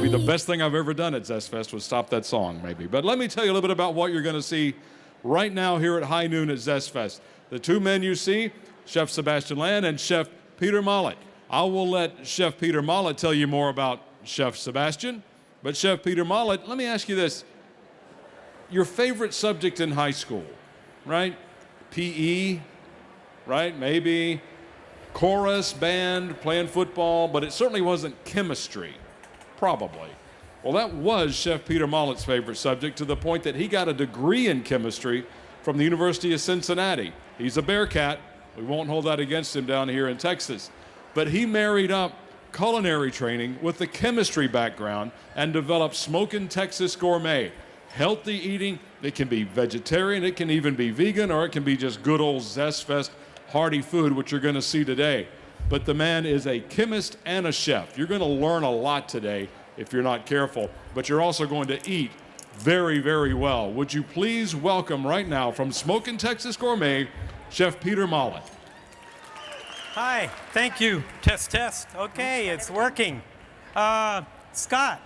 Might be the best thing I've ever done at ZestFest was stop that song, maybe. But let me tell you a little bit about what you're going to see right now here at high noon at ZestFest. The two men you see, Chef Sebastian Land and Chef Peter Mollett. I will let Chef Peter Mollett tell you more about Chef Sebastian. But Chef Peter Mollett, let me ask you this. Your favorite subject in high school, right? PE, right? Maybe chorus, band, playing football, but it certainly wasn't chemistry, probably. Well, that was Chef Peter Mollett's favorite subject, to the point that he got a degree in chemistry from the University of Cincinnati. He's a Bearcat. We won't hold that against him down here in Texas. But he married up culinary training with the chemistry background and developed Smokin' Texas Gourmet. Healthy eating. It can be vegetarian, it can even be vegan, or it can be just good old ZestFest hearty food, which you're going to see today. But the man is a chemist and a chef. You're going to learn a lot today if you're not careful, but you're also going to eat very, very well. Would you please welcome right now from Smokin' Texas Gourmet, Chef Peter Mollett. Hi, thank you. Test, test. Okay, it's working. Scott,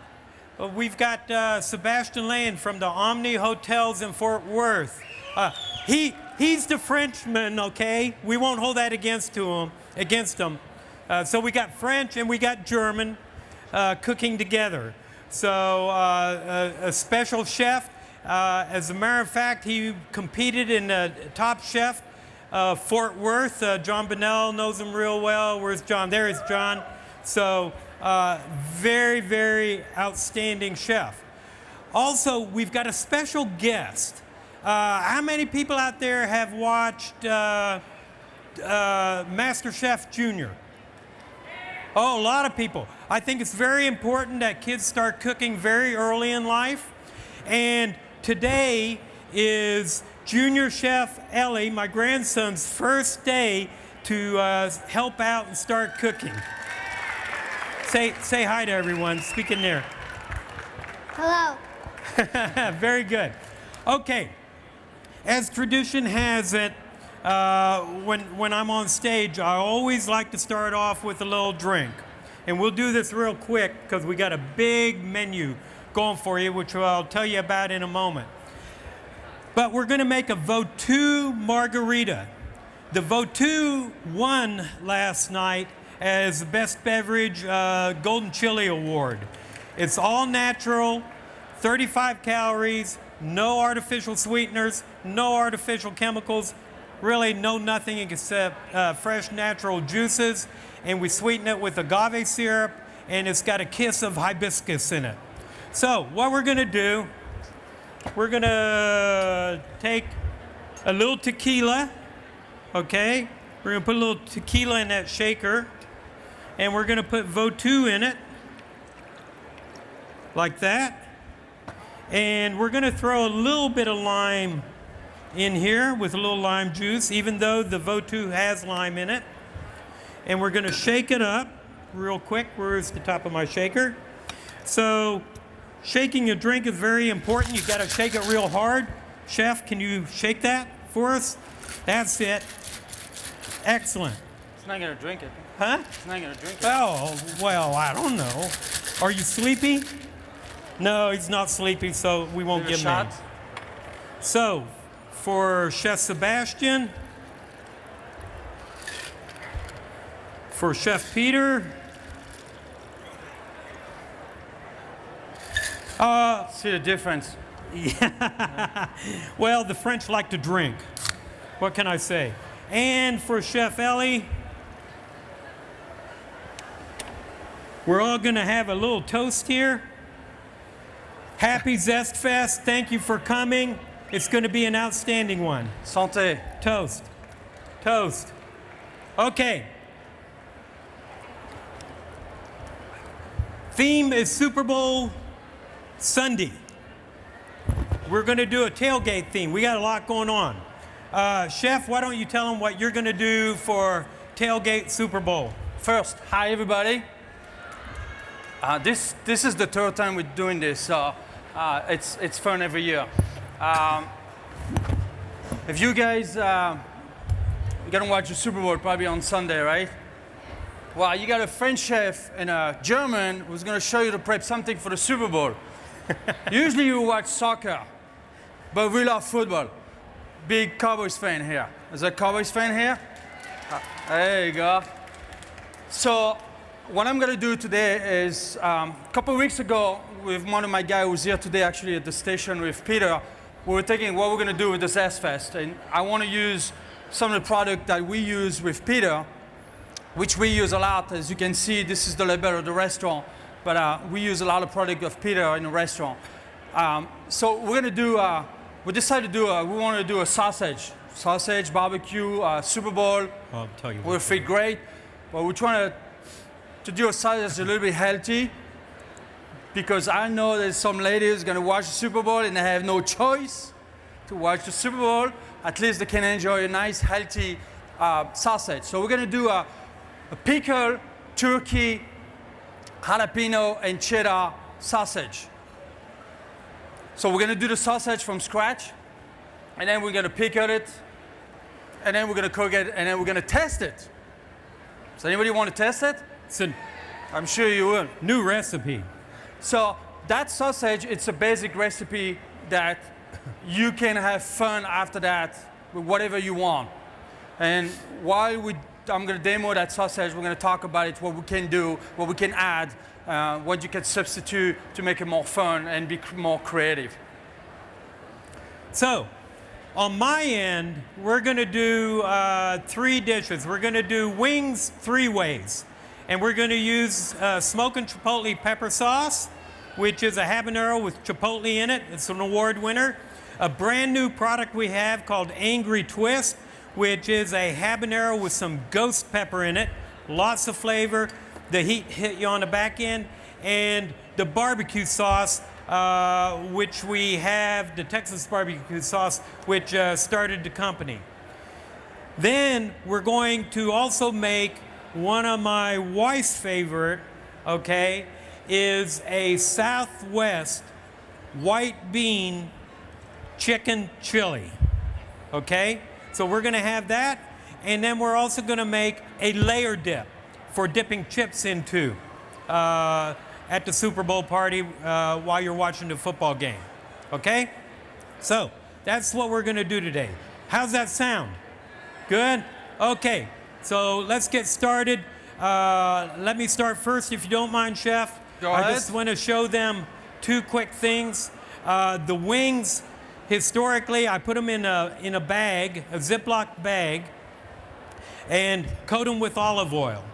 we've got Sebastian Land from the Omni Hotels in Fort Worth. He's the Frenchman, okay? We won't hold that against him. So we got French and we got German cooking together. So a special chef. As a matter of fact, he competed in Top Chef Fort Worth. John Bonnell knows him real well. Where's John? There is John. So very, very outstanding chef. Also, we've got a special guest. How many people out there have watched Master Chef Junior? Oh, a lot of people. I think it's very important that kids start cooking very early in life. And today is Junior Chef Ellie, my grandson's first day to help out and start cooking. Say hi to everyone. Speak in there. Hello. Very good. Okay. As tradition has it, when I'm on stage, I always like to start off with a little drink. And we'll do this real quick because we got a big menu going for you, which I'll tell you about in a moment. But we're going to make a Votu margarita. The Votu won last night as the Best Beverage Golden Chili Award. It's all natural, 35 calories, no artificial sweeteners, no artificial chemicals, really no nothing except fresh natural juices. And we sweeten it with agave syrup, and it's got a kiss of hibiscus in it. So what we're going to do, we're going to take a little tequila, okay? We're going to put a little tequila in that shaker, and we're going to put Votu in it, like that. And we're going to throw a little bit of lime in here with a little lime juice, even though the Votu has lime in it. And we're going to shake it up real quick. Where's the top of my shaker? So shaking your drink is very important. You've got to shake it real hard. Chef, can you shake that for us? That's it. Excellent. It's not going to drink it. Huh? It's not going to drink it. Oh, well, I don't know. Are you sleepy? No, he's not sleepy, so we won't give him any. So, for Chef Sebastian, for Chef Peter, see the difference. Yeah. Well, the French like to drink. What can I say? And for Chef Ellie, we're all going to have a little toast here. Happy ZestFest. Thank you for coming. It's going to be an outstanding one. Santé. Toast. Toast. Okay. Theme is Super Bowl Sunday. We're going to do a tailgate theme. We got a lot going on. Chef, why don't you tell them what you're going to do for tailgate Super Bowl? First, hi everybody. This is the third time we're doing this, so it's fun every year. If you guys you're gonna watch the Super Bowl probably on Sunday, right? Well, you got a French chef and a German who's going to show you to prep something for the Super Bowl. Usually you watch soccer, but we love football. Big Cowboys fan here. Is there a Cowboys fan here? There you go. So what I'm going to do today is, a couple of weeks ago, with one of my guys who was here today actually at the station with Peter, we were thinking what we're going to do with the ZestFest. And I want to use some of the product that we use with Peter, which we use a lot. As you can see, this is the label of the restaurant, but we use a lot of product of Peter in the restaurant. So we're going to do, we decided to do, we want to do a sausage barbecue, Super Bowl. I'll tell you. Will fit great, but we're trying to do a sausage a little bit healthy, because I know there's some ladies going to watch the Super Bowl and they have no choice to watch the Super Bowl. At least they can enjoy a nice, healthy sausage. So we're going to do a pickle, turkey, jalapeno, and cheddar sausage. So we're going to do the sausage from scratch, and then we're going to pickle it, and then we're going to cook it, and then we're going to test it. Does anybody want to test it? It's a I'm sure you will. new recipe. So that sausage, it's a basic recipe that you can have fun after that with whatever you want. And while I'm going to demo that sausage, we're going to talk about it, what we can do, what we can add, what you can substitute to make it more fun and be more creative. So, on my end, we're going to do 3 dishes. We're going to do wings 3 ways. And we're going to use smoking chipotle pepper sauce, which is a habanero with chipotle in it. It's an award winner. A brand new product we have called Angry Twist, which is a habanero with some ghost pepper in it. Lots of flavor. The heat hit you on the back end. And the barbecue sauce, which we have, the Texas barbecue sauce, which started the company. Then we're going to also make one of my wife's favorite, okay, is a Southwest white bean chicken chili, okay? So we're gonna have that, and then we're also gonna make a layer dip for dipping chips into at the Super Bowl party while you're watching the football game, okay? So that's what we're gonna do today. How's that sound? Good? Okay, so let's get started. Let me start first, if you don't mind, Chef. Go I ahead. just want to show them 2 quick things. The wings, historically, I put them in a bag, a Ziploc bag, and coat them with olive oil.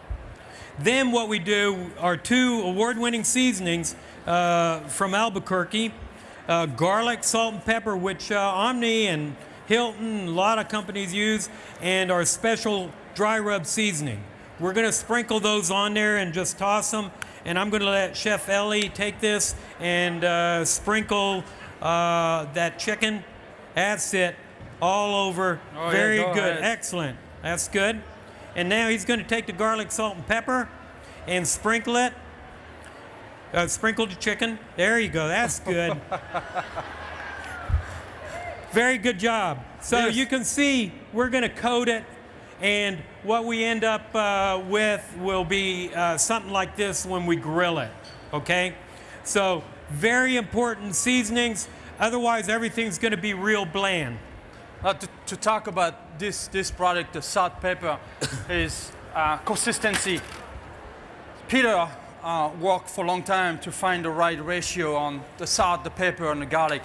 Then what we do are 2 award-winning seasonings from Albuquerque, garlic, salt, and pepper, which Omni and Hilton, a lot of companies use, and our special dry rub seasoning. We're going to sprinkle those on there and just toss them. And I'm going to let Chef Ellie take this and sprinkle that chicken. That's it, all over. Oh, yeah, Very go good, ahead. excellent. That's good. And now he's going to take the garlic, salt, and pepper and sprinkle it. Sprinkle the chicken. There you go. That's good. Very good job. So Yes. you can see we're going to coat it, and what we end up with will be something like this when we grill it, okay? So very important seasonings, otherwise everything's going to be real bland. To talk about this product, the salt pepper, is consistency. Peter worked for a long time to find the right ratio on the salt, the pepper, and the garlic.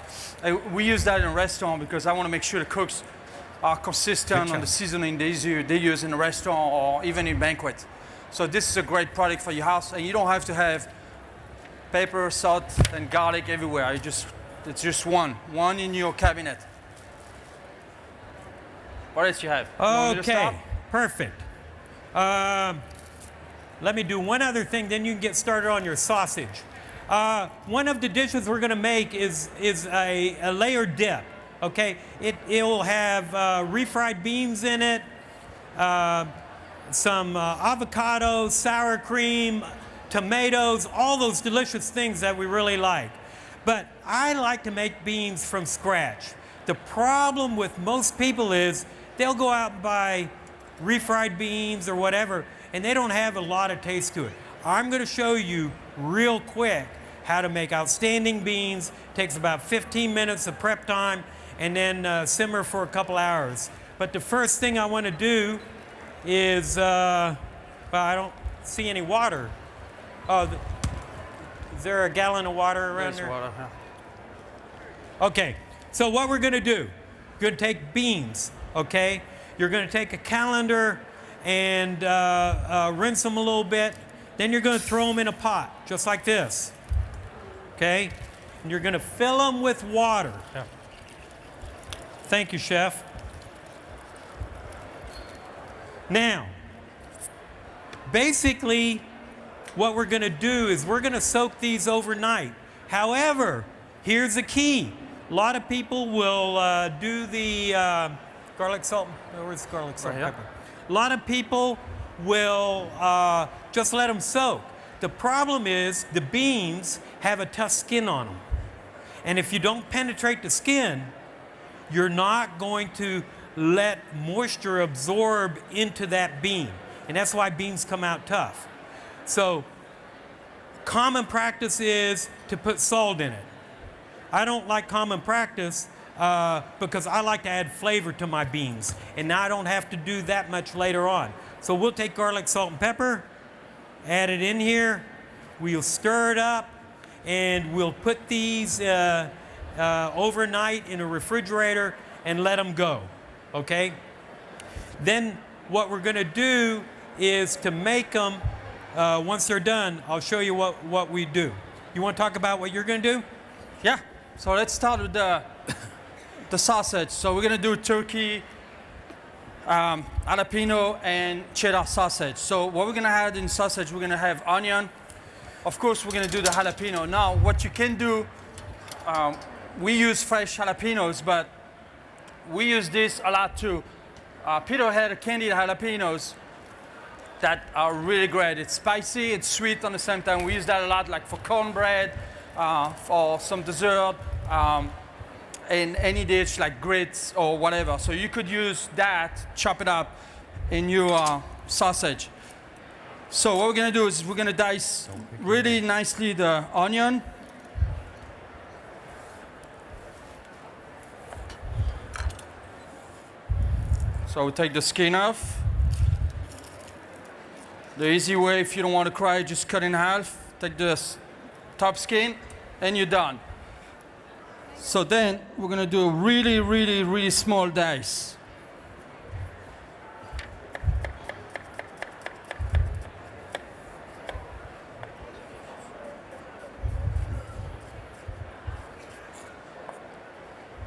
We use that in a restaurant because I want to make sure the cooks are consistent on the seasoning they use in a restaurant or even in banquet. So this is a great product for your house, and you don't have to have pepper, salt, and garlic everywhere. It's just one in your cabinet. What else you have? You want me to Okay, stop? perfect. Let me do one other thing, then you can get started on your sausage. One of the dishes we're going to make is a layered dip. Okay, it will have refried beans in it, some avocado, sour cream, tomatoes, all those delicious things that we really like. But I like to make beans from scratch. The problem with most people is they'll go out and buy refried beans or whatever, and they don't have a lot of taste to it. I'm going to show you real quick how to make outstanding beans. Takes about 15 minutes of prep time, and then simmer for a couple hours. But the first thing I want to do is, well, I don't see any water. Oh, is there a gallon of water around There's there? water, yeah. Okay, so what we're going to do, we're going to take beans, okay? You're going to take a colander and rinse them a little bit. Then you're going to throw them in a pot, just like this, okay? And you're going to fill them with water. Yeah. Thank you, Chef. Now, basically, what we're going to do is we're going to soak these overnight. However, here's the key. A lot of people will do the garlic salt. Where's garlic salt Right here. pepper? A lot of people will just let them soak. The problem is the beans have a tough skin on them. And if you don't penetrate the skin, you're not going to let moisture absorb into that bean. And that's why beans come out tough. So common practice is to put salt in it. I don't like common practice because I like to add flavor to my beans. And now I don't have to do that much later on. So we'll take garlic, salt, and pepper, add it in here. We'll stir it up, and we'll put these overnight in a refrigerator and let them go, okay? Then what we're going to do is to make them, once they're done, I'll show you what we do. You want to talk about what you're going to do? Yeah. So let's start with the sausage. So we're gonna do turkey, jalapeno, and cheddar sausage. So what we're gonna add in sausage, we're gonna have onion. Of course, we're gonna do the jalapeno. Now, what you can do, we use fresh jalapenos, but we use this a lot too. Peter had candied jalapenos that are really great. It's spicy, it's sweet on the same time. We use that a lot, like for cornbread, for some dessert, in any dish like grits or whatever. So you could use that, chop it up in your sausage. So what we're gonna do is we're gonna dice really nicely the onion. So we take the skin off. The easy way, if you don't want to cry, just cut in half. Take this top skin, and you're done. So then we're gonna do a really, really, really small dice.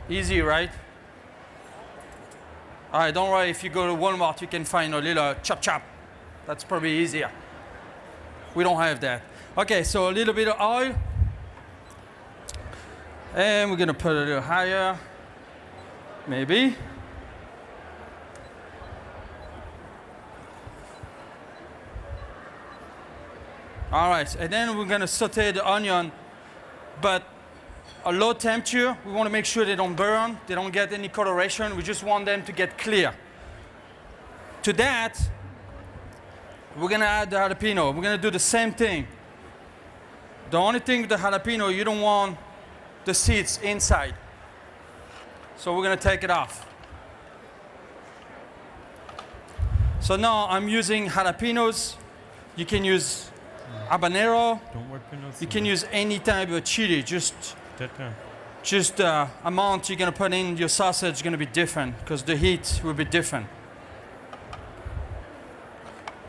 Easy, right? All right, don't worry, if you go to Walmart, you can find a little chop chop. That's probably easier. We don't have that. Okay, so a little bit of oil. And we're gonna put it a little higher, maybe. All right, and then we're gonna saute the onion, but a low temperature. We wanna make sure they don't burn, they don't get any coloration. We just want them to get clear. To that, we're gonna add the jalapeno. We're gonna do the same thing. The only thing with the jalapeno, you don't want the seeds inside. So we're gonna take it off. So now I'm using jalapenos. You can use habanero. Don't work your nose. You can use any type of chili. Just the amount you're gonna put in your sausage is gonna be different because the heat will be different.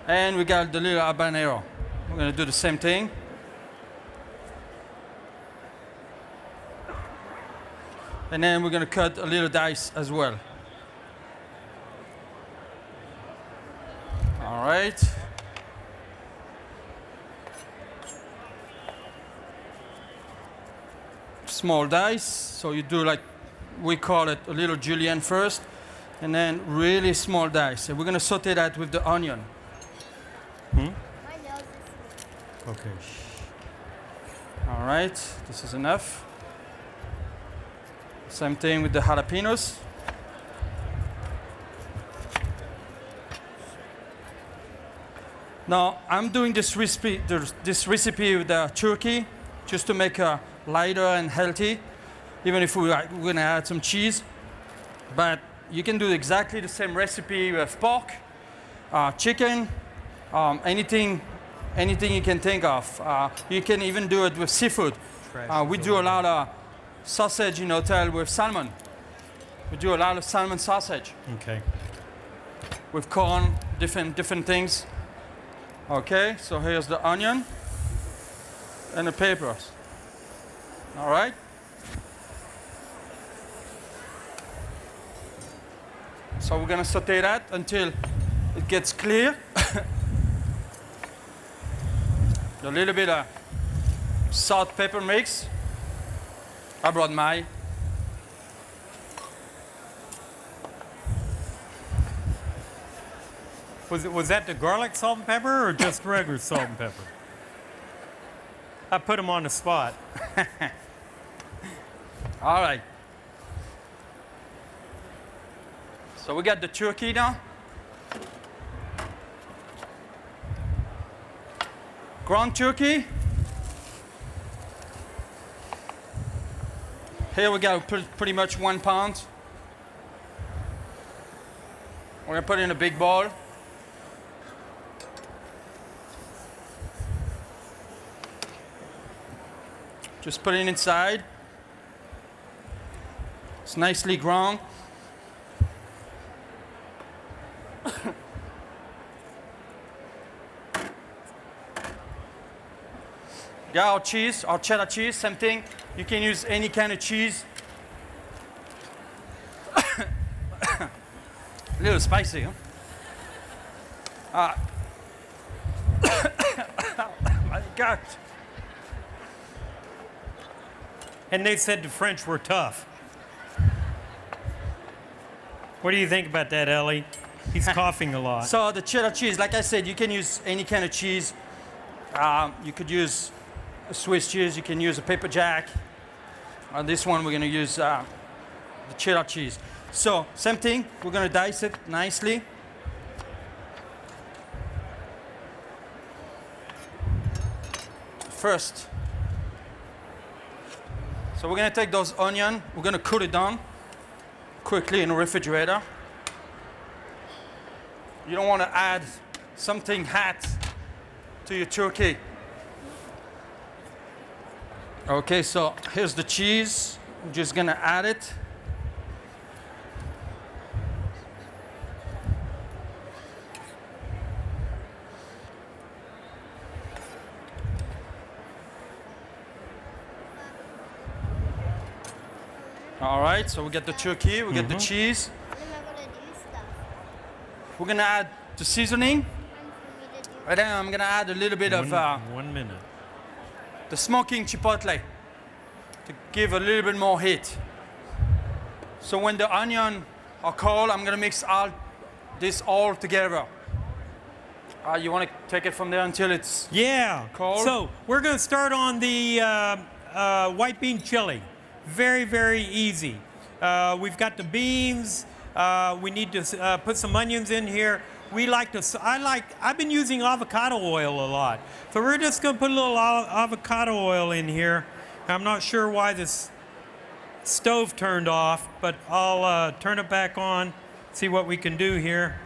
And we got the little habanero. We're gonna do the same thing. And then we're gonna cut a little dice as well. All right. Small dice, so you do like, we call it a little julienne first, and then really small dice. And we're gonna saute that with the onion. My nose is Okay. All right, this is enough. Same thing with the jalapenos. Now, I'm doing this recipe with the turkey just to make it lighter and healthy, even if we're going to add some cheese. But you can do exactly the same recipe with pork, chicken, anything you can think of. You can even do it with seafood. We do a lot of sausage in hotel with salmon. We do a lot of salmon sausage. Okay. With corn, different things. Okay, so here's the onion and the peppers. All right. So we're gonna saute that until it gets clear. A little bit of salt pepper mix. I brought mine. Was that the garlic salt and pepper or just regular salt and pepper? I put them on the spot. All right. So we got the turkey now. Ground turkey. Here we got pretty much 1 pound. We're gonna put it in a big bowl. Just put it inside. It's nicely ground. Got our cheese, our cheddar cheese, same thing. You can use any kind of cheese. A little spicy, huh? My God. And they said the French were tough. What do you think about that, Ellie? He's coughing a lot. So the cheddar cheese, like I said, you can use any kind of cheese. You could use a Swiss cheese, you can use a pepper jack. On this one, we're gonna use the cheddar cheese. So same thing, we're gonna dice it nicely. First, so we're gonna take those onions, we're gonna cool it down quickly in the refrigerator. You don't want to add something hot to your turkey. Okay, so here's the cheese. I'm just gonna add it. All right, so we get the turkey, we get the cheese. When am I gonna do stuff? We're gonna add the seasoning. Time for me to do. And then I'm gonna add a little bit of 1 minute. the smoking chipotle to give a little bit more heat. So when the onion are cold, I'm gonna mix this all together. You wanna take it from there until it's Yeah. Cold. So we're going to start on the white bean chili. Very, very easy. We've got the beans. We need to put some onions in here. I've been using avocado oil a lot. So we're just going to put a little avocado oil in here. I'm not sure why this stove turned off, but I'll turn it back on, see what we can do here.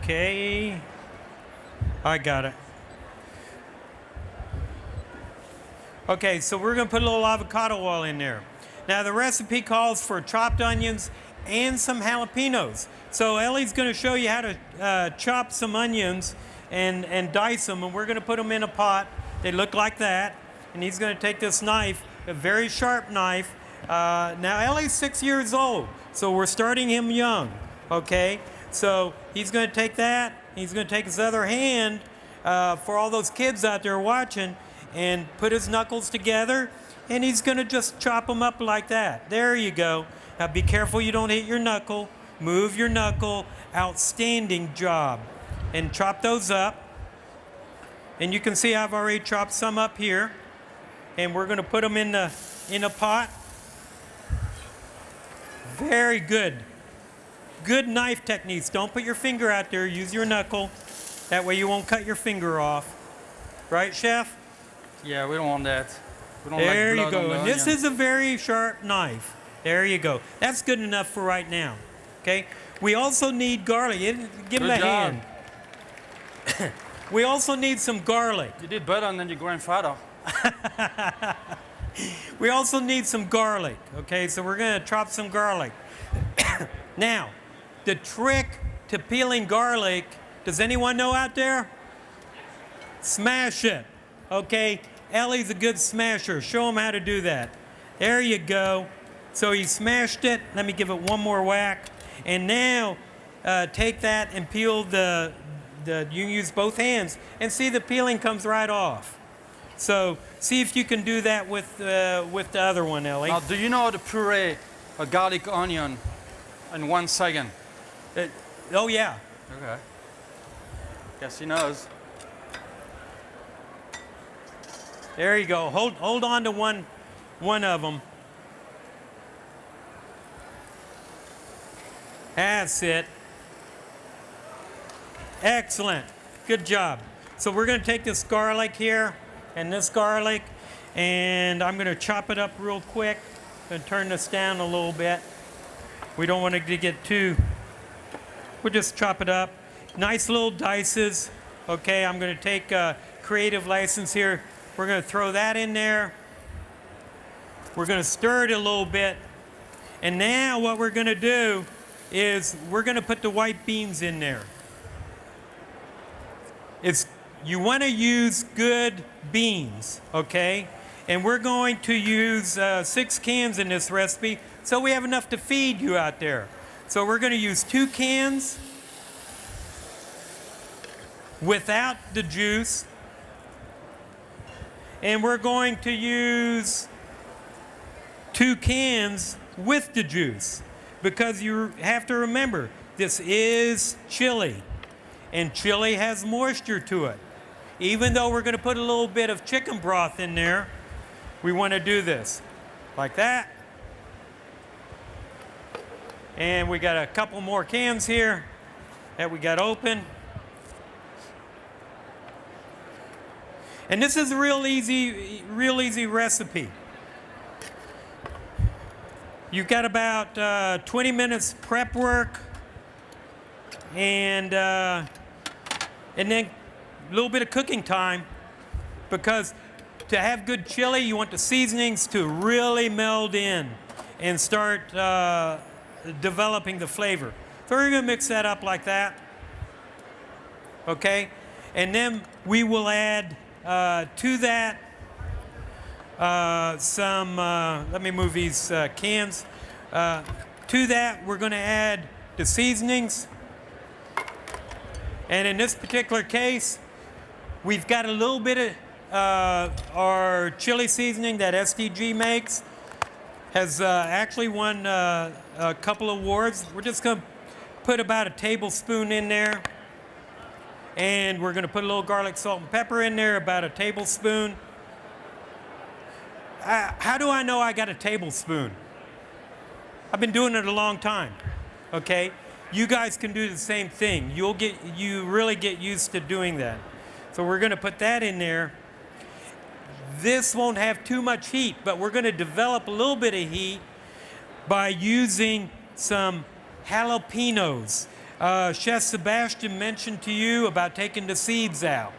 Okay. I got it. Okay, so we're going to put a little avocado oil in there. Now the recipe calls for chopped onions and some jalapenos. So Ellie's going to show you how to chop some onions and dice them, and we're going to put them in a pot. They look like that. And he's going to take this knife, a very sharp knife. Now Ellie's 6 years old, so we're starting him young, okay? So he's going to take that, he's going to take his other hand, for all those kids out there watching, and put his knuckles together, and he's going to just chop them up like that. There you go. Now be careful you don't hit your knuckle. Move your knuckle. Outstanding job. And chop those up. And you can see I've already chopped some up here. And we're going to put them in a pot. Very good. good knife techniques. Don't put your finger out there. Use your knuckle. That way you won't cut your finger off. Right, Chef? Yeah, we don't want that. We don't There like you blood on go. the And this onion. is a very sharp knife. There you go. That's good enough for right now. Okay? We also need garlic. Give him Good a job. hand. We also need some garlic. You did better than your grandfather. We also need some garlic. Okay, so we're going to chop some garlic. Now, the trick to peeling garlic, does anyone know out there? Smash it. Okay, Ellie's a good smasher. Show him how to do that. There you go. So he smashed it. Let me give it one more whack. And now take that and peel you can use both hands and see the peeling comes right off. So see if you can do that with the other one, Ellie. Now, do you know how to puree a garlic onion in 1 second? Oh yeah. Okay. Guess he knows. There you go. Hold on to one of them. That's it. Excellent. Good job. So we're going to take this garlic here and this garlic, and I'm going to chop it up real quick and turn this down a little bit. We don't want it to get too. We'll just chop it up. Nice little dices. Okay, I'm going to take a creative license here. We're going to throw that in there. We're going to stir it a little bit. And now what we're going to do is we're going to put the white beans in there. You want to use good beans, okay? And we're going to use 6 cans in this recipe, so we have enough to feed you out there. So we're going to use 2 cans without the juice. And we're going to use 2 cans with the juice, because you have to remember, this is chili, and chili has moisture to it. Even though we're going to put a little bit of chicken broth in there, we want to do this like that. And we got a couple more cans here that we got open. And this is a real easy recipe. You've got about 20 minutes prep work, and then a little bit of cooking time, because to have good chili, you want the seasonings to really meld in and start developing the flavor. So we're going to mix that up like that. Okay? And then we will add to that some, let me move these cans. To that, we're going to add the seasonings. And in this particular case, we've got a little bit of our chili seasoning that SDG makes. Has actually won a couple awards. We're just going to put about a tablespoon in there. And we're going to put a little garlic, salt, and pepper in there, about a tablespoon. How do I know I got a tablespoon? I've been doing it a long time, okay? You guys can do the same thing. You really get used to doing that. So we're going to put that in there. This won't have too much heat, but we're going to develop a little bit of heat by using some jalapenos. Chef Sebastian mentioned to you about taking the seeds out.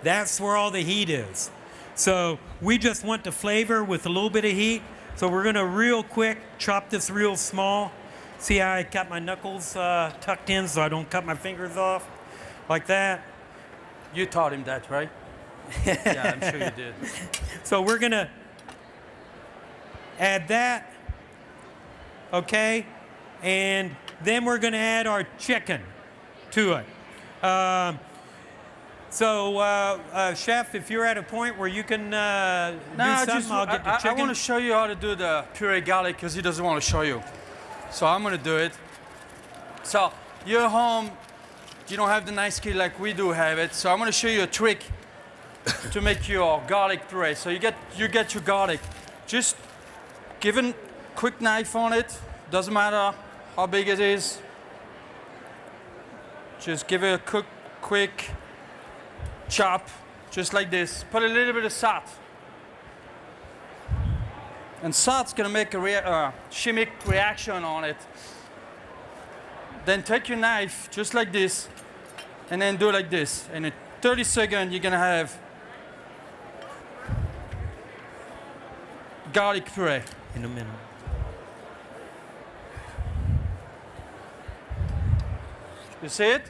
That's where all the heat is. So we just want the flavor with a little bit of heat. So we're going to real quick chop this real small. See how I got my knuckles tucked in so I don't cut my fingers off? Like that. You taught him that, right? Yeah, I'm sure you did. So we're going to add that. Okay? And then we're going to add our chicken to it. Chef, if you're at a point where you can do something, I'll get the chicken. I want to show you how to do the puree garlic because he doesn't want to show you. So I'm going to do it. So you're home, you don't have the nice skill like we do have it. So I'm going to show you a trick to make your garlic puree. So you get your garlic. Just give a quick knife on it. Doesn't matter how big it is. Just give it a quick chop, just like this. Put a little bit of salt. And salt's gonna make a chemic reaction on it. Then take your knife, just like this, and then do like this. And in 30 seconds, you're gonna have garlic puree. In a minute. You see it?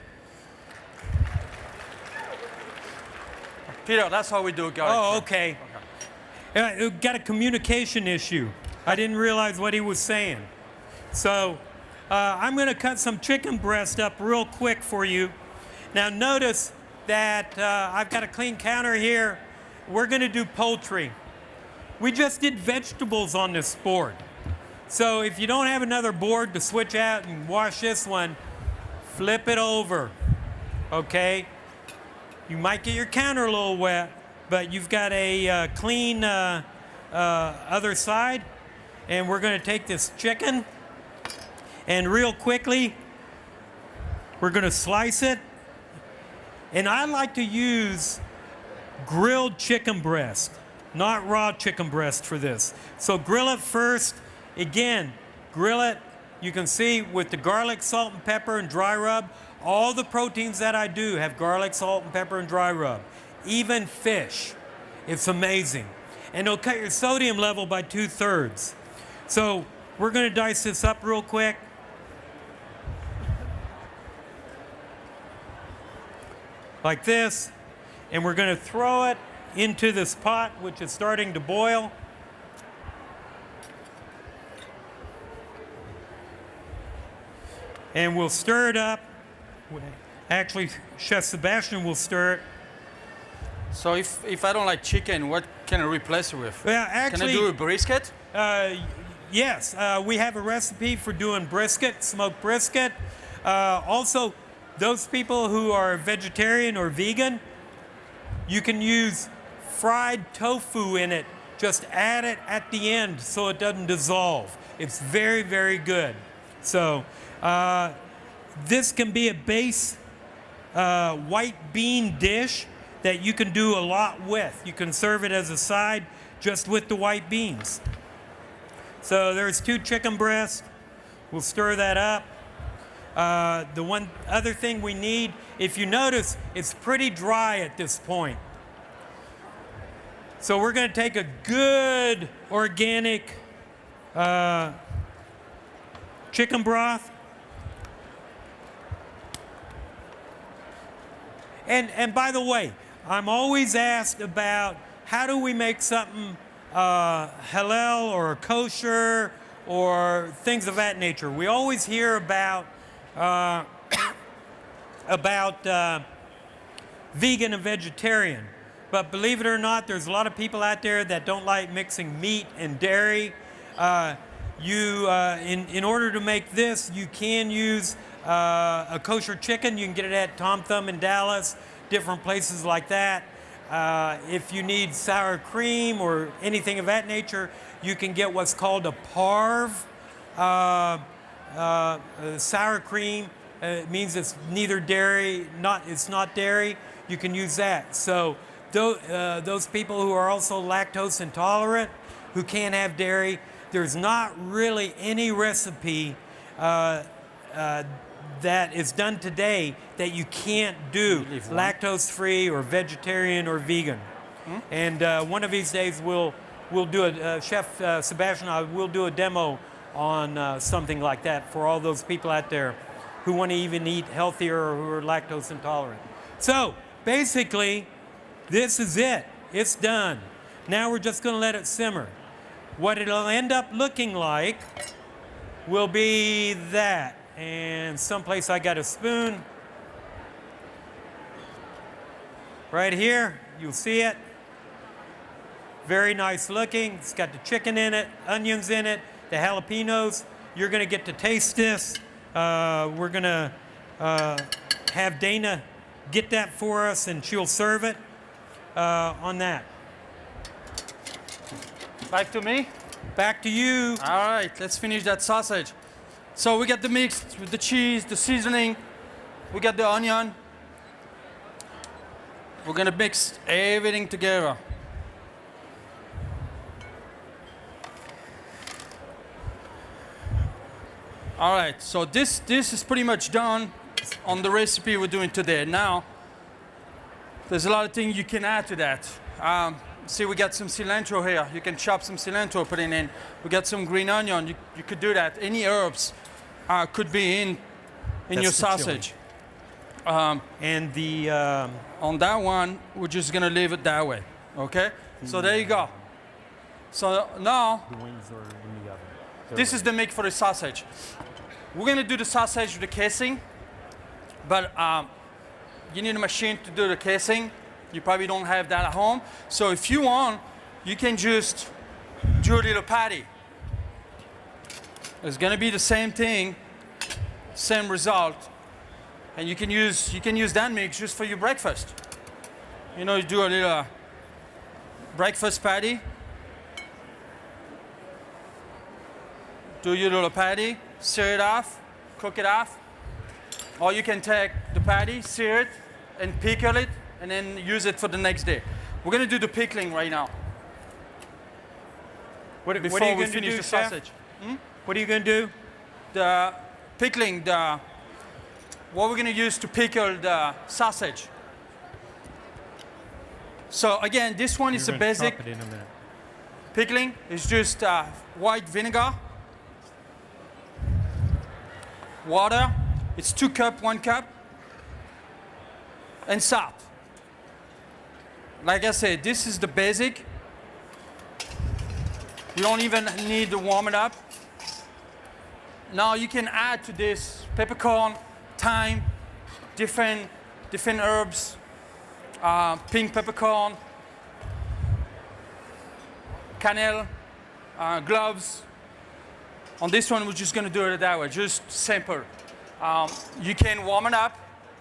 Peter, that's how we do garlic Oh, puree. okay. Got a communication issue. I didn't realize what he was saying. So I'm going to cut some chicken breast up real quick for you. Now notice that I've got a clean counter here. We're going to do poultry. We just did vegetables on this board. So if you don't have another board to switch out and wash this one, flip it over, okay? You might get your counter a little wet, but you've got a clean other side. And we're going to take this chicken and real quickly, we're going to slice it. And I like to use grilled chicken breast, not raw chicken breast for this. So grill it first. Again, grill it. You can see with the garlic, salt, and pepper and dry rub, all the proteins that I do have garlic, salt, and pepper and dry rub. Even fish. It's amazing. And it'll cut your sodium level by 2/3. So we're going to dice this up real quick. Like this. And we're going to throw it into this pot, which is starting to boil. And we'll stir it up. Actually, Chef Sebastian will stir it. So if I don't like chicken, what can I replace it with? Well, actually, can I do a brisket? Yes, we have a recipe for doing brisket, smoked brisket. Also, those people who are vegetarian or vegan, you can use fried tofu in it. Just add it at the end so it doesn't dissolve. It's very, very good. So this can be a base white bean dish that you can do a lot with. You can serve it as a side just with the white beans. So there's 2 chicken breasts. We'll stir that up. The one other thing we need, if you notice, it's pretty dry at this point. So we're going to take a good organic chicken broth. And by the way, I'm always asked about how do we make something halal or kosher or things of that nature. We always hear about vegan and vegetarian. But believe it or not, there's a lot of people out there that don't like mixing meat and dairy. In order to make this, you can use a kosher chicken. You can get it at Tom Thumb in Dallas, different places like that. If you need sour cream or anything of that nature, you can get what's called a parve. Sour cream. It means it's neither dairy, it's not dairy. You can use that. So those people who are also lactose intolerant, who can't have dairy, there's not really any recipe that is done today that you can't do lactose-free or vegetarian or vegan. And one of these days we'll do Chef Sebastian and I will do a demo on something like that for all those people out there who want to even eat healthier or who are lactose intolerant. So basically, this is it. It's done. Now we're just going to let it simmer. What it'll end up looking like will be that. And someplace I got a spoon. Right here, you'll see it. Very nice looking. It's got the chicken in it, onions in it, the jalapenos. You're going to get to taste this. We're going to have Dana get that for us, and she'll serve it on that. Back to me? Back to you. All right, let's finish that sausage. So we got the mix with the cheese, the seasoning, we got the onion. We're gonna mix everything together. All right, so this is pretty much done on the recipe we're doing today. Now, there's a lot of things you can add to that. See, we got some cilantro here. You can chop some cilantro, put it in. We got some green onion. You could do that. Any herbs could be in That's your the chili. sausage. And the On that one, we're just gonna leave it that way, okay? So there you go. So now, wings are in the oven. this is the mix for the sausage. We're gonna do the sausage with the casing, but you need a machine to do the casing. You probably don't have that at home. So if you want, you can just do a little patty. It's gonna be the same thing, same result. And you can use that mix just for your breakfast. You know, you do a little breakfast patty. Do your little patty, sear it off, cook it off. Or you can take the patty, sear it, and pickle it, and then use it for the next day. We're gonna do the pickling right now. what are Before you we going to finish do, the Chef? sausage. What are you going to do? The pickling, what we're gonna use to pickle the sausage. So again, this one is a You're gonna basic chop it in a minute. pickling. It's just white vinegar, water. It's 2 cups, 1 cup, and salt. Like I said, this is the basic. You don't even need to warm it up. Now you can add to this peppercorn, thyme, different herbs, pink peppercorn, cannelle, gloves. On this one, we're just gonna do it that way, just simple. You can warm it up,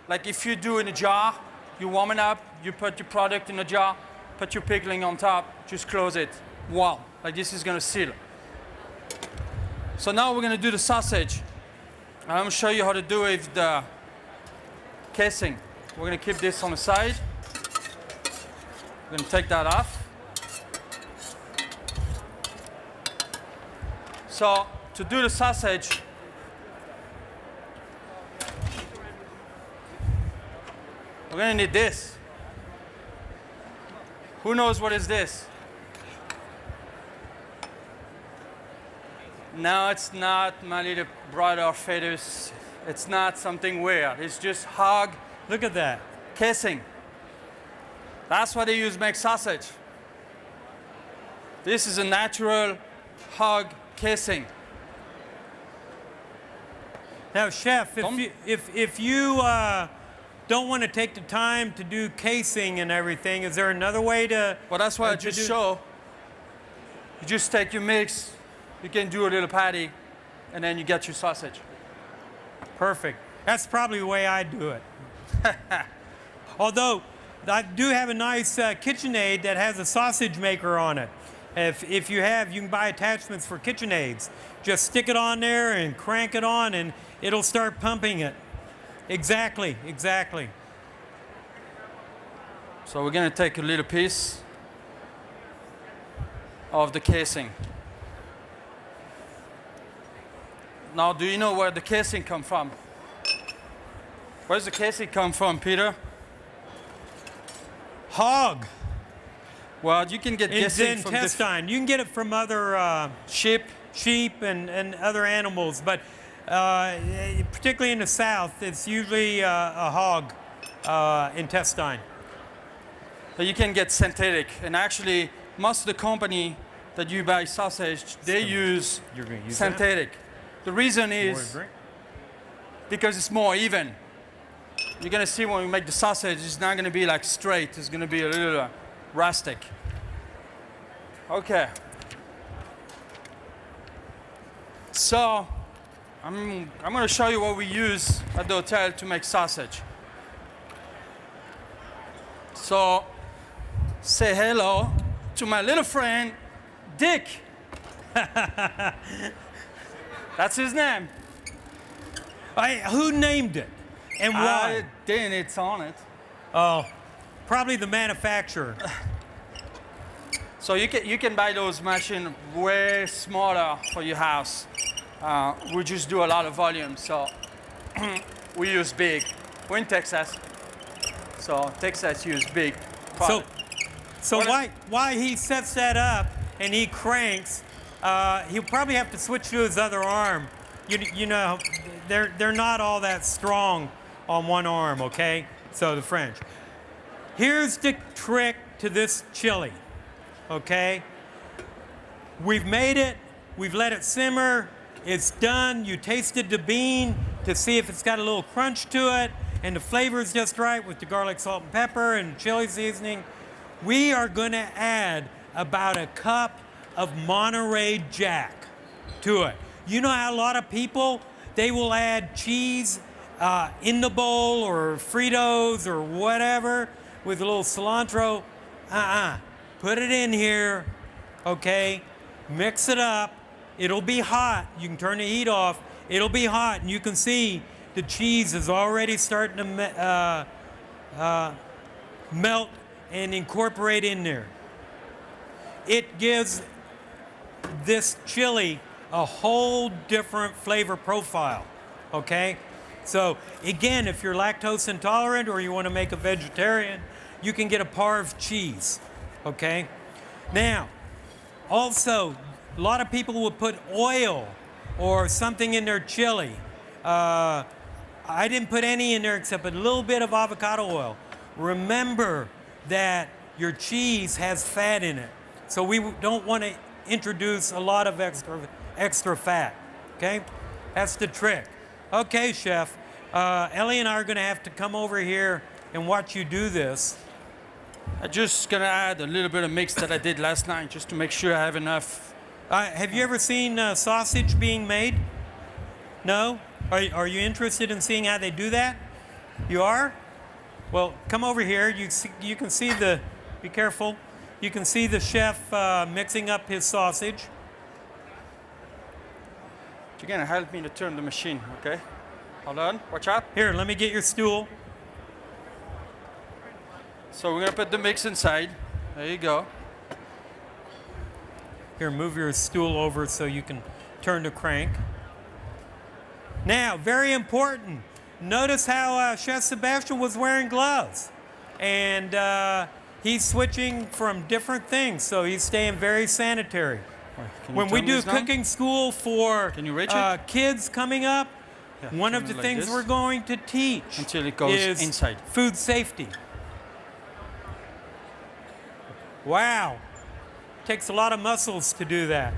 like if you do in a jar, you warm it up, you put your product in a jar, put your pickling on top, just close it. Wow, like this is gonna seal. So now we're gonna do the sausage. I'm gonna show you how to do it with the casing. We're gonna keep this on the side. We're gonna take that off. So to do the sausage, we're gonna need this. Who knows what is this? No, it's not, my little brother fetus. It's not something weird. It's just hog Look at that. casing. That's what they use to make sausage. This is a natural hog casing. Now, Chef, Don't- if you don't want to take the time to do casing and everything, is there another way to? Well, that's why I to just do- show. You just take your mix, you can do a little patty, and then you get your sausage. Perfect. That's probably the way I do it. Although I do have a nice KitchenAid that has a sausage maker on it. If you have, you can buy attachments for KitchenAids. Just stick it on there and crank it on, and it'll start pumping it. Exactly, exactly. So we're gonna take a little piece of the casing. Now, do you know where the casing come from? Where's the casing come from, Peter? Hog. Well, you can get casing from Intestine. You can get it from other sheep. sheep and other animals, but particularly in the South, it's usually a hog intestine. But you can get synthetic, and actually, most of the company that you buy sausage, they use You're going to use synthetic. The reason that? More is to drink? because it's more even. You're gonna see when we make the sausage, it's not gonna be like straight. It's gonna be a little rustic. Okay. So, I'm gonna show you what we use at the hotel to make sausage. So, say hello to my little friend, Dick. That's his name. Who named it and why? I didn't. It's on it. Oh, probably the manufacturer. So you can buy those machines way smaller for your house. We just do a lot of volume, so we use big. We're in Texas, so Texas use big product. So why he sets that up and he cranks, he'll probably have to switch to his other arm. You know, they're not all that strong on one arm, okay? So the French. Here's the trick to this chili, okay? We've made it, we've let it simmer, it's done. You tasted the bean to see if it's got a little crunch to it, and the flavor is just right with the garlic, salt, and pepper and chili seasoning. We are gonna add about a cup of Monterey Jack to it. You know how a lot of people, they will add cheese in the bowl or Fritos or whatever with a little cilantro. Put it in here, okay? Mix it up. It'll be hot. You can turn the heat off. It'll be hot, and you can see the cheese is already starting to melt and incorporate in there. It gives this chili a whole different flavor profile, okay? So again, if you're lactose intolerant or you want to make a vegetarian, you can get a Parve cheese, okay? Now, also, a lot of people will put oil or something in their chili. I didn't put any in there except a little bit of avocado oil. Remember that your cheese has fat in it. So we don't want to introduce a lot of extra fat, okay? That's the trick. Okay, Chef, Ellie and I are gonna have to come over here and watch you do this. I'm just gonna add a little bit of mix that I did last night just to make sure I have enough. Have you ever seen sausage being made? No? Are you interested in seeing how they do that? You are? Well, come over here. You can see the, be careful. You can see the chef mixing up his sausage. You're gonna help me to turn the machine, okay? Hold on, watch out. Here, let me get your stool. So we're gonna put the mix inside. There you go. Here, move your stool over so you can turn the crank. Now, very important. Notice how Chef Sebastian was wearing gloves. And he's switching from different things, so he's staying very sanitary. When we do cooking school for kids coming up, one of the things we're going to teach until it goes is inside. Food safety. Wow. Takes a lot of muscles to do that.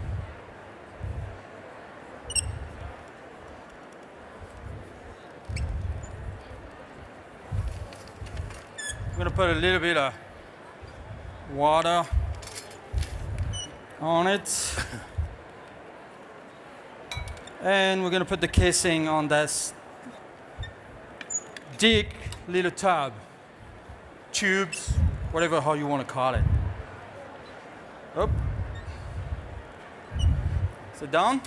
I'm gonna put a little bit of water on it. And we're gonna put the casing on this thick little tub, tubes, whatever how you want to call it. Up. Sit down.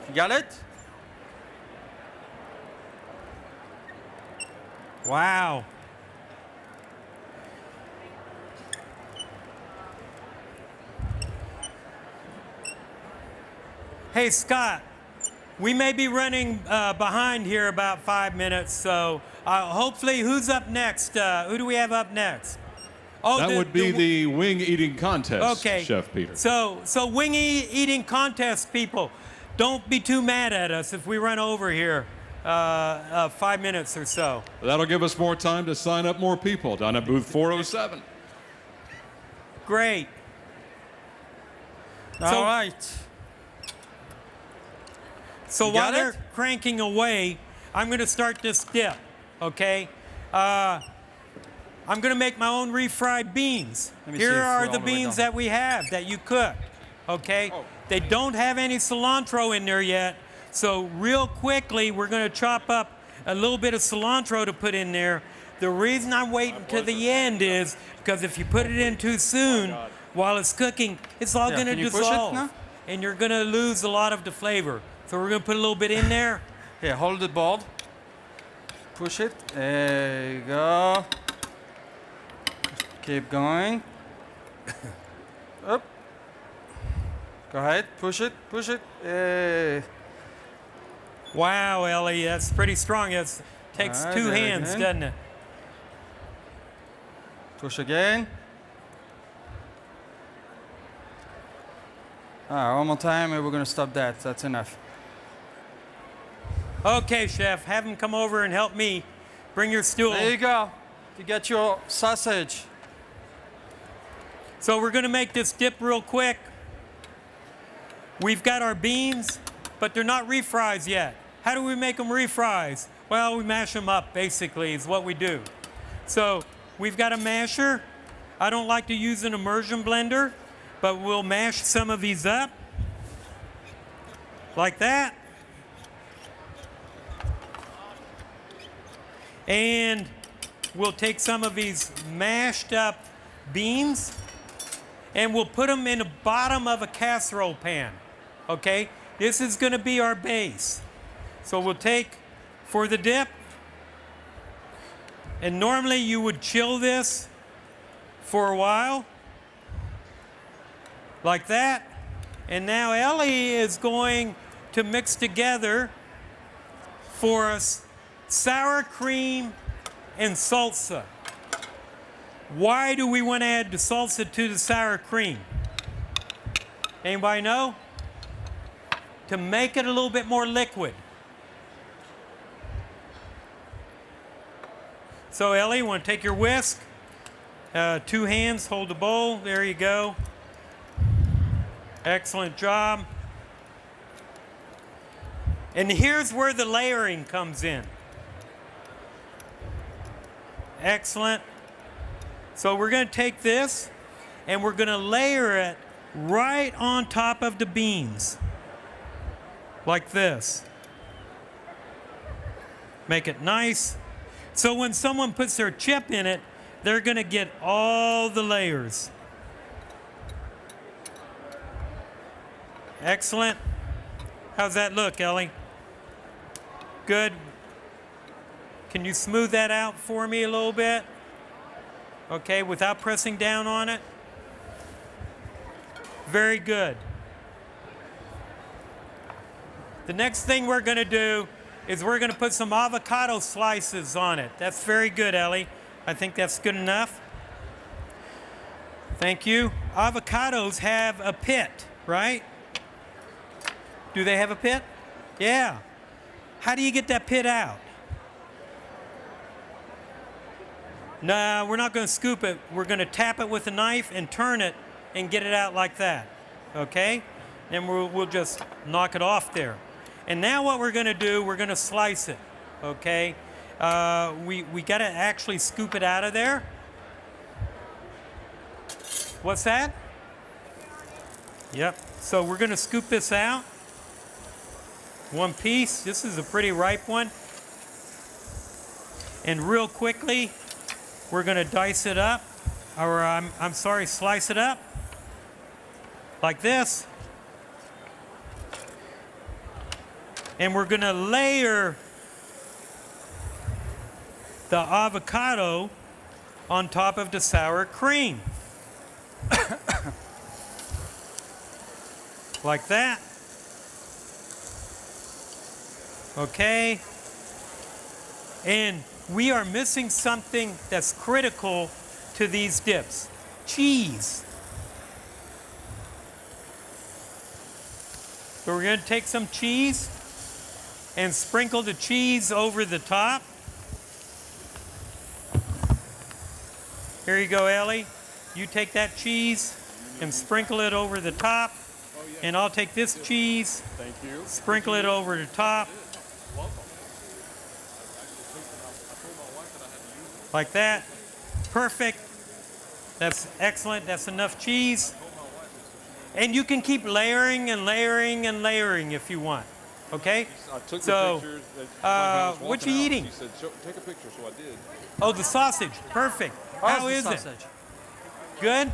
You got it? Wow. Hey, Scott, we may be running behind here about 5 minutes, so hopefully, who's up next? Who do we have up next? Oh, that would be the wing eating contest, okay. Chef Peter. So wing eating contest people, don't be too mad at us if we run over here 5 minutes or so. That'll give us more time to sign up more people down at booth 407. Great. All right. So while they're cranking away, I'm going to start this dip, okay? I'm going to make my own refried beans. Here are the beans that we have that you cook, okay? Oh. They don't have any cilantro in there yet, so real quickly we're going to chop up a little bit of cilantro to put in there. The reason I'm waiting to the end is because if you put it in too soon while it's cooking, it's all going to dissolve, and you're going to lose a lot of the flavor. So we're going to put a little bit in there. Here, hold the board. Push it. There you go. Keep going. Up. Go ahead. Push it. Push it. Wow, Ellie, that's pretty strong. It takes Alright, two very hands, good. doesn't it? Push again. One more time and we're going to stop that. That's enough. Okay, chef, have him come over and help me. Bring your stool. There you go. To get your sausage. So we're going to make this dip real quick. We've got our beans, but they're not refries yet. How do we make them refries? Well, we mash them up, basically, is what we do. So we've got a masher. I don't like to use an immersion blender, but we'll mash some of these up like that. And we'll take some of these mashed up beans and we'll put them in the bottom of a casserole pan. Okay? This is going to be our base. So we'll take for the dip, and normally you would chill this for a while, like that. And now Ellie is going to mix together for us sour cream and salsa. Why do we want to add the salsa to the sour cream? Anybody know? To make it a little bit more liquid. So Ellie, you want to take your whisk, 2 hands, hold the bowl, there you go. Excellent job. And here's where the layering comes in. Excellent. So we're going to take this and we're going to layer it right on top of the beans. Like this. Make it nice. So when someone puts their chip in it, they're going to get all the layers. Excellent. How's that look, Ellie? Good. Can you smooth that out for me a little bit? Okay, without pressing down on it. Very good. The next thing we're going to do is we're going to put some avocado slices on it. That's very good, Ellie. I think that's good enough. Thank you. Avocados have a pit, right? Do they have a pit? Yeah. How do you get that pit out? No, we're not going to scoop it. We're going to tap it with a knife and turn it and get it out like that. Okay? And we'll just knock it off there. And now what we're going to do, we're going to slice it. Okay? We got to actually scoop it out of there. What's that? Yep. So we're going to scoop this out. One piece. This is a pretty ripe one. And real quickly, we're going to dice it up, or I'm sorry, slice it up like this. And we're going to layer the avocado on top of the sour cream. Like that. Okay. And we are missing something that's critical to these dips. Cheese. So we're going to take some cheese and sprinkle the cheese over the top. Here you go, Ellie. You take that cheese and sprinkle it over the top. And I'll take this cheese, Thank you. sprinkle it over the top. Like that. Perfect. That's excellent. That's enough cheese. And you can keep layering and layering and layering if you want. Okay? I took So, the pictures. what you eating? She said, take a picture, so I did. Oh, the sausage. Perfect. How is it? Good?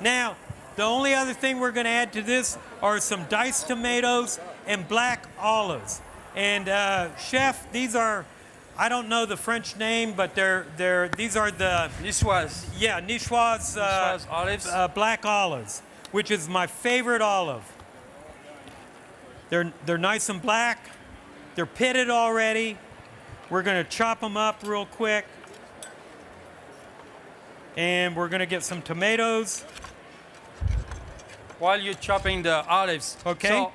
Now, the only other thing we're going to add to this are some diced tomatoes and black olives. And chef, these are, I don't know the French name, but these are the Niçoise. Niçoise Niçoise olives. black olives, which is my favorite olive. They're nice and black. They're pitted already. We're going to chop them up real quick. And we're going to get some tomatoes. While you're chopping the olives. Okay. So,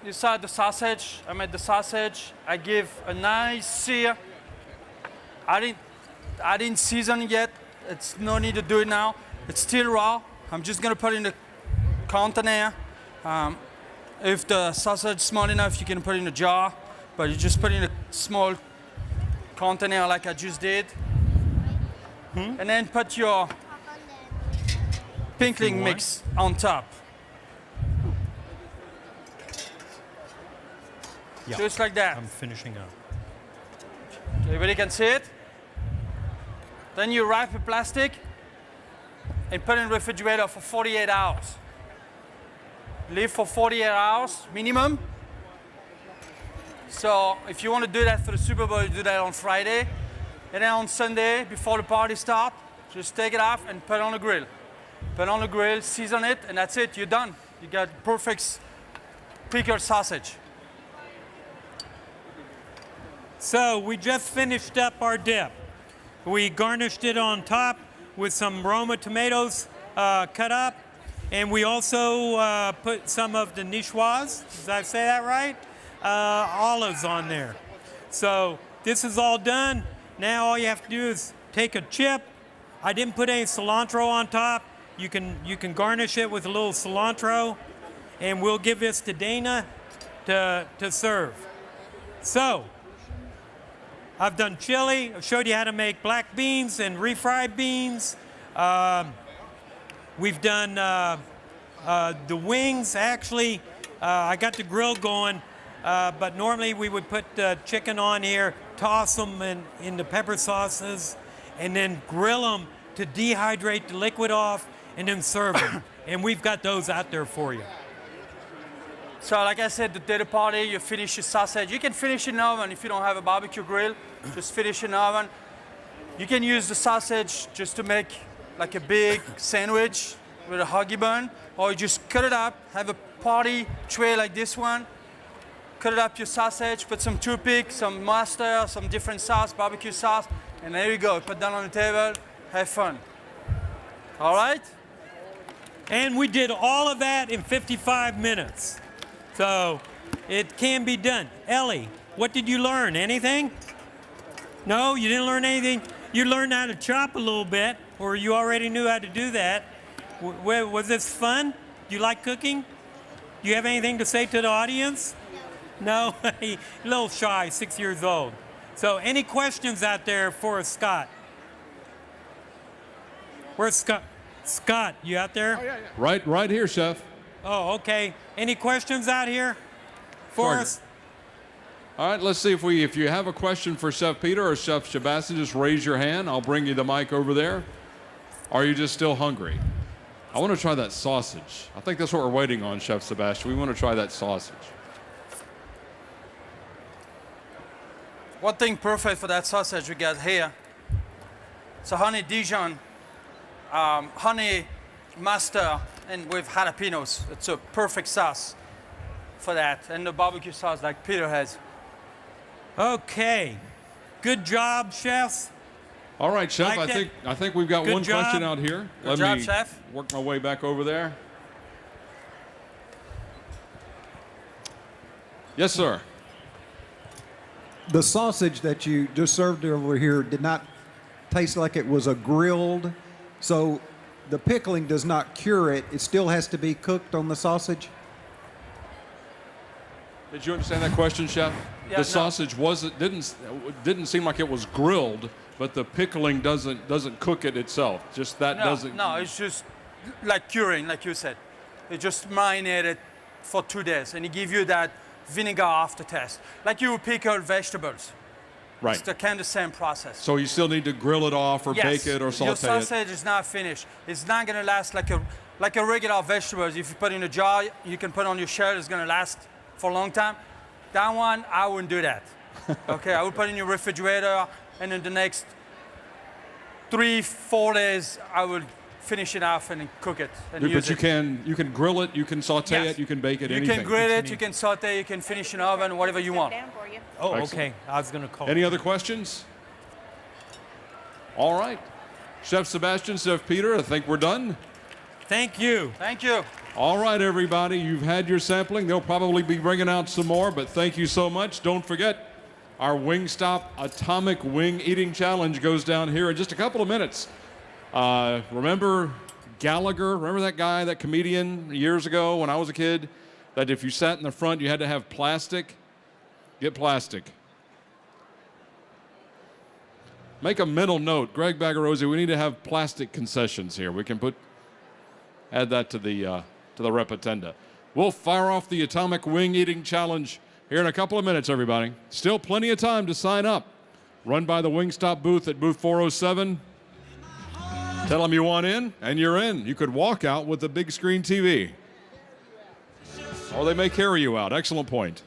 you saw the sausage. I made the sausage. I give a nice sear. I didn't season it yet. It's no need to do it now. It's still raw. I'm just gonna put it in the container. If the sausage is small enough, you can put it in a jar. But you just put it in a small container like I just did. And then put your pickling mix on top. Yeah. Just like that. I'm finishing up. Everybody can see it. Then you wrap a plastic and put it in the refrigerator for 48 hours. Leave for 48 hours minimum. So if you want to do that for the Super Bowl, you do that on Friday. And then on Sunday, before the party starts, just take it off and put it on the grill. Put it on the grill, season it, and that's it. You're done. You got perfect pickled sausage. So we just finished up our dip. We garnished it on top with some Roma tomatoes cut up. And we also put some of the Niçoise, did I say that right? Olives on there. So this is all done. Now all you have to do is take a chip. I didn't put any cilantro on top. You can garnish it with a little cilantro. And we'll give this to Dana to serve. So, I've done chili. I've showed you how to make black beans and refried beans. We've done the wings. Actually, I got the grill going, but normally we would put the chicken on here, toss them in the pepper sauces, and then grill them to dehydrate the liquid off, and then serve them. And we've got those out there for you. So like I said, the dinner party, you finish your sausage. You can finish in the oven if you don't have a barbecue grill. Just finish in the oven. You can use the sausage just to make like a big sandwich with a huggy bun, or you just cut it up, have a party tray like this one, cut it up your sausage, put some toothpick, some mustard, some different sauce, barbecue sauce, and there you go. Put that on the table, have fun. All right? And we did all of that in 55 minutes. So it can be done. Ellie, what did you learn? Anything? No, you didn't learn anything? You learned how to chop a little bit, or you already knew how to do that. Was this fun? Do you like cooking? Do you have anything to say to the audience? No? A little shy, 6 years old. So any questions out there for Scott? Where's Scott? Scott, you out there? Oh, yeah. Right here, Chef. Oh, okay. Any questions out here for us? All right, let's see if you have a question for Chef Peter or Chef Sebastian, just raise your hand. I'll bring you the mic over there. Are you just still hungry? I want to try that sausage. I think that's what we're waiting on, Chef Sebastian. We want to try that sausage. One thing perfect for that sausage we got here. It's a honey Dijon, honey mustard, and with jalapenos. It's a perfect sauce for that, and the barbecue sauce like Peter has. Okay. Good job, chefs. All right, Chef. Liked it? I think we've got Good one job. question out here. Good Let job, me Chef. work my way back over there. Yes, sir. The sausage that you just served over here did not taste like it was a grilled, so the pickling does not cure it. It still has to be cooked on the sausage? Did you understand that question, Chef? Yeah, The no. sausage didn't seem like it was grilled, but the pickling doesn't cook it itself. Just that doesn't. No, it's just like curing, like you said. It just marinated for 2 days, and it give you that vinegar aftertaste, like you would pickle vegetables. Right. It's the kind of same process. So you still need to grill it off or bake it or saute your it. sausage is not finished. It's not gonna last like a regular vegetables. If you put in a jar, you can put on your shell. It's gonna last for a long time. That one, I wouldn't do that. Okay, I would put it in your refrigerator, and in the next 3-4 days, I would finish it off and cook it and use But it. you can grill it, you can saute Yes. it, you can bake it, You anything. can grill it, you can saute, you can finish in the oven, whatever you want. Down for you. Oh, Excellent. okay. I was going to call. Any other questions? All right. Chef Sebastian, Chef Peter, I think we're done. Thank you. Thank you. All right, everybody, you've had your sampling. They'll probably be bringing out some more, but thank you so much. Don't forget, our Wingstop Atomic Wing Eating Challenge goes down here in just a couple of minutes. Remember Gallagher? Remember that guy, that comedian years ago when I was a kid? That if you sat in the front, you had to have plastic? Get plastic. Make a mental note. Greg Bagarozzi, we need to have plastic concessions here. We can add that to the repetenda. We'll fire off the Atomic Wing Eating Challenge here in a couple of minutes, everybody. Still plenty of time to sign up. Run by the Wingstop booth at booth 407. Tell them you want in, and you're in. You could walk out with a big screen TV. Or they may carry you out. Excellent point.